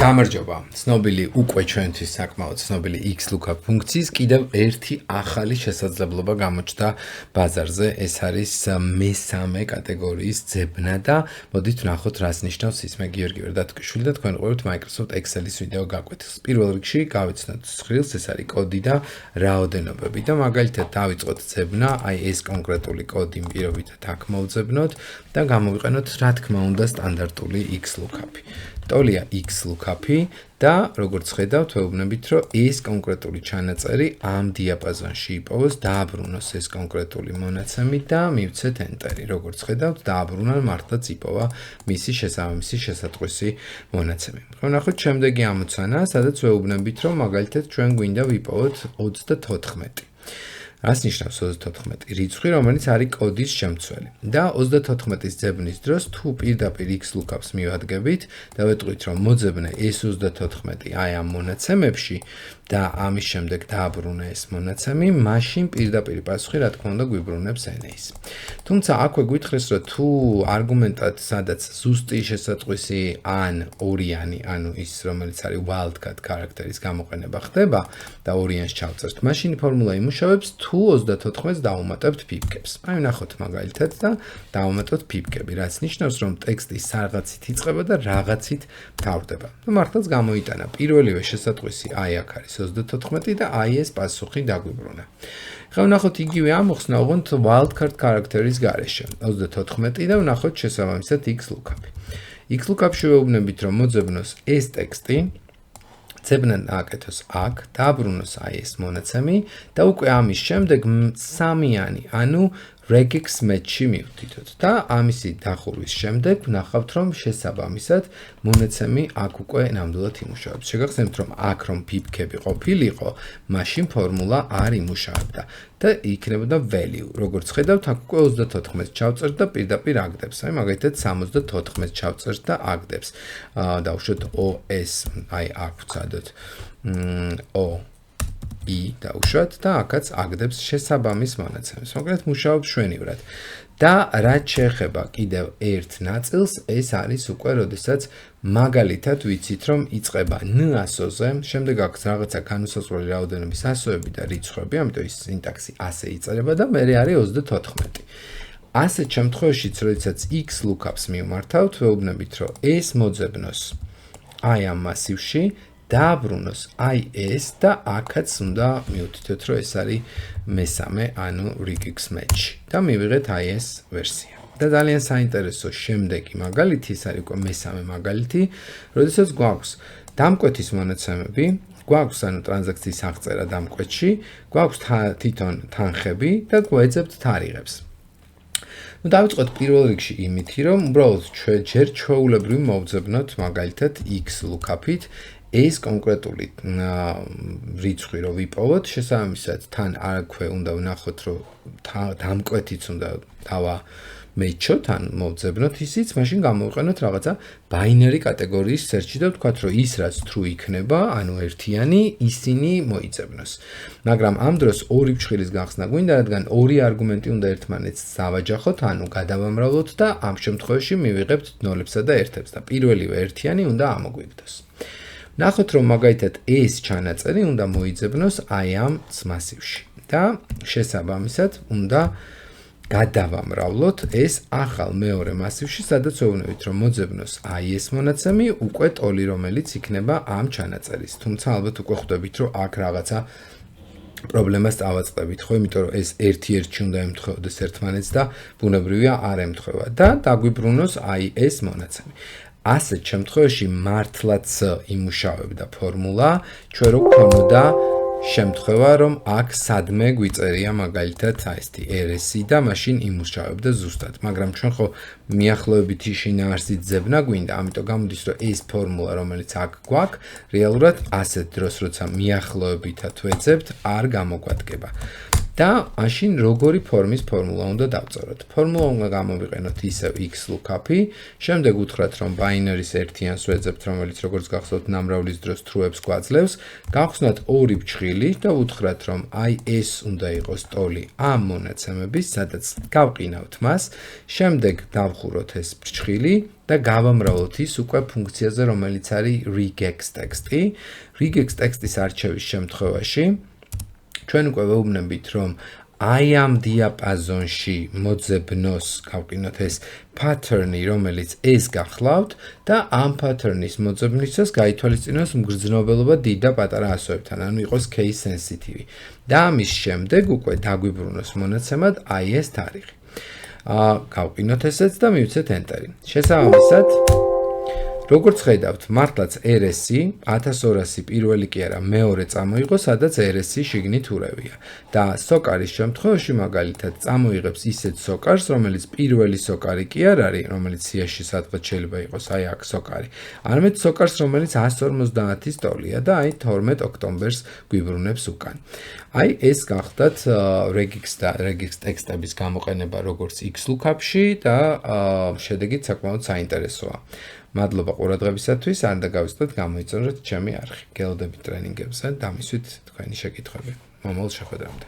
გამარჯობა. ცნობილი უკვე ჩვენთვის საკმაოდ ცნობილი X-lookup ფუნქციის კიდევ ერთი ახალი შესაძლებლობა გამოჩნდა ბაზარზე. ეს არის მესამე კატეგორიის ძებნა და მოდით ვნახოთ რას ნიშნავს ის. მე გიორგი ვერდატკიშვილი და თქვენ ყვებით Microsoft Excel-ის ვიდეო გაკვეთილს. პირველ რიგში გავიცნოთ ცხრილს, ეს არის კოდი და რაოდენობები და მაგალითად დავიწყოთ ძებნა, აი ეს კონკრეტული კოდი პირობითად აქ მოვძებნოთ და გამოვიყენოთ რა თქმა უნდა სტანდარტული X-lookup-ი. ტოლია X-lookup-ი და როგორც ხედავთ, ვეუბნებით, რომ ეს კონკრეტული ჩანაწერი ამ დიაპაზონში იპოვოს, დააბრუნოს ეს კონკრეტული მონაცემი და მივცეთ Enter-ი. როგორც ხედავთ, დააბრუნა მართლაც იპოვა მისი შესაბამისი შესატყვისი მონაცემი. ვნახოთ შემდეგი ამოცანა, სადაც ვეუბნებით, რომ მაგალითად ჩვენ გვინდა ვიპოვოთ 34. რას ნიშნავს 34? რიცხვი, რომელიც არის კოდის შემცველი. და 34-ის ძებნის დროს თუ პირდაპირ X-lookup-ს მივადგებით და ვეტყვით, რომ მოძებნე ეს 34 აი ამ მონაცემებში და ამის შემდეგ დააბრუნე ეს მონაცემი, მაშინ პირდაპირ პასუხი რა თქმა უნდა გვიბრუნებს NA-ს. თუმცა აქვე გითხრეს, რომ თუ არგუმენტად სადაც ზუსტი შესატყვისი ან ორიანი, ანუ ის რომელიც არის wildcard character-ის გამოყენება ხდება და ორიანს ჩავწერთ, მაშინ ფორმულა იმუშავებს თუ 34-ს დავუმატებთ ფიფკებს. აი ვნახოთ მაგალითად და დავუმატოთ ფიფკები, რაც ნიშნავს, რომ ტექსტი საღაცით იწყება და რაღაცით მთავრდება. და მართლაც გამოიტანა პირველივე შესატყვისი აი აქ არის 34 და აი ეს პასუხი დაგვიბრუნა. ხა ვნახოთ იგივე ამოხსნა ოღონდ wildcard character-ის გარეშე 34 და ვნახოთ შესაბამისად X-lookup-ი. X-lookup-ში ვეუბნებით, რომ მოძებნოს ეს ტექსტი ძებნა აკეთოს აქ, დააბრუნოს აი ეს მონაცემი და უკვე ამის შემდეგ სამიანი, ანუ regex match-ში მივდითოთ და ამისი დახურვის შემდეგ ვნახავთ, რომ შესაბამისად მონაცემი აქ უკვე ნამდვილად იმუშავებს. შეგახსენებთ, რომ აქ რომ ფიფკები ყოფილიყო, მაშინ ფორმულა არ იმუშავებდა და იქნებოდა value. როგორც ხედავთ, აქ უკვე 34-ს ჩავწერთ და პირდაპირ აგდებს. აი მაგალითად 74-ს ჩავწერთ და აგდებს. დავუშვათ OS, აი აქ ვცადოთ დავუშვათ და აქაც აგდებს შესაბამის მონაცემს. მოკლედ მუშაობს შვენივრად. და რაც შეეხება კიდევ ერთ ნაწილს, ეს არის უკვე როდესაც მაგალითად ვიცით, რომ იწყება n-ასოზე, შემდეგ აქვს რაღაცა განუსაზღვრელი რაოდენობის ასოები და რიცხვები, ამიტომ ის სინტაქსი ასე იწერება და მერე არის 34. ასეთ შემთხვევაშიც, როდესაც X-lookup-ს მივმართავთ, ვეუბნებით, რომ ეს მოძებნოს აი ამ მასივში დააბრუნოს აი ეს და აქაც უნდა მივთითოთ, რომ ეს არის მესამე, ანუ regex match და მივიღეთ აი ეს ვერსია. და ძალიან საინტერესო შემდეგი მაგალითი, ეს არის უკვე მესამე მაგალითი, როდესაც გვაქვს დამკვეთის მონაცემები, გვაქვს ანუ ტრანზაქციის აღწერა დამკვეთში, გვაქვს თვითონ თანხები და გვეძებთ თარიღებს. დავიწყოთ პირველ რიგში იმითი, რომ უბრალოდ ჯერ ჩვეულებრივ მოვძებნოთ მაგალითად X-lookup-ით ეს კონკრეტული რიცხვი რო ვიპოვოთ, შესაბამისად თან აქვე უნდა ვნახოთ, რომ დამკვეთიც უნდა დავამეჩოთ, ან მოვძებნოთ ისიც, მაშინ გამოვიყენოთ რაღაცა binary კატეგორიის search-ი და ვთქვათ, რომ ის რაც true იქნება, ანუ ერთიანი, ისინი მოიძებნოს. მაგრამ ამ დროს ორი ფშხილის გახსნა გვინდა, რადგან ორი არგუმენტი უნდა ერთმანეთს დავაჯახოთ, ანუ გადავამრავლოთ და ამ შემთხვევაში მივიღებთ ნოლებსა და ერთებს და პირველივე ერთიანი უნდა ამოგვიგდოს. ნახოთ, რომ მაგალითად ეს ჩანაწერი უნდა მოიძებნოს აი ამ მასივში და შესაბამისად უნდა გადავამრავლოთ ეს ახალ მეორე მასივში, სადაც ვეუბნებით, რომ მოძებნოს აი ეს მონაცემი უკვე ტოლი, რომელიც იქნება ამ ჩანაწერის. თუმცა ალბათ უკვე ხვდებით, რომ აქ რაღაცა პრობლემას დავაწყდებით, ხო, იმიტომ რომ ეს ერთ-ერთში უნდა ემთხვეოდეს ერთმანეთს და ბუნებრივია არ ემთხვევა და დაგვიბრუნოს აი ეს მონაცემი. ასეთ შემთხვევაში მართლაც იმუშავებდა ფორმულა, ჩვენ რო გქონოდა შემთხვევა, რომ აქ სადმე გვიწერია მაგალითად ესეთი RS-ი და მაშინ იმუშავებდა ზუსტად. მაგრამ ჩვენ ხო მიახლოებითი შინაარსით ძებნა გვინდა, ამიტომ გამოდის, რომ ეს ფორმულა, რომელიც აქ გვაქვს, რეალურად ასეთ დროს, როცა მიახლოებითად ვეძებთ, არ გამოგვადგება. და მაშინ როგორი ფორმის ფორმულა უნდა დავწეროთ. ფორმულა უნდა გამოვიყენოთ ისევ x lookup-ი, შემდეგ უთხრათ რომ binary-ს ერთიანს ვეძებთ, რომელიც როგორც გახსოვთ ნამრავლის დროს true-ებს გვაძლევს, გავხსნათ ორი ფრჩხილი და უთხრათ რომ აი ეს უნდა იყოს ტოლი ამ მონაცემების, სადაც გავყინავთ მას, შემდეგ დავხუროთ ეს ფრჩხილი და გავამრავლოთ ის უკვე ფუნქციაზე, რომელიც არის regex ტექსტი. regex ტექსტის არჩევის შემთხვევაში ჩვენ უკვე ვეუბნებით, რომ აი ამ დიაპაზონში მოძებნოს გავყინოთ ეს pattern-ი, რომელიც ეს გახლავთ და ამ pattern-ის მოძებნისას გაითვალისწინოს მგრძნობელობა დიდ და პატარა ასოებთან, ანუ იყოს case sensitive. და ამის შემდეგ უკვე დაგვიბრუნოს მონაცემად აი ეს თარიღი. გავყინოთ ესეც და მივცეთ enter-ი. შესაბამისად როგორც ხედავთ, მართლაც RS-ი 1200 პირველი კი არა, მეორე წამოიღო, სადაც RS-ი შიგნით ურევია. და სოკარის შემთხვევაში მაგალითად წამოიღებს ისეთ სოკარს, რომელიც პირველი სოკარი კი არ არის, რომელიც სიაში სადღაც შეიძლება იყოს, აი აქ სოკარი. არამედ სოკარს, რომელიც 150-ის ტოლია და აი 12 ოქტომბერს გვიბრუნებს უკან. აი ეს გახდათ regex ტექსტების გამოყენება როგორც x lookup-ში და შედეგით საკმაოდ საინტერესოა. მადლობა ყურადღებისათვის, არ უნდა გავისწროთ გამოიწონოთ ჩემი არხი. გელოდებით ტრენინგებზე და მისვით თქვენი შეკითხვები. მომავალ შეხვედრამდე.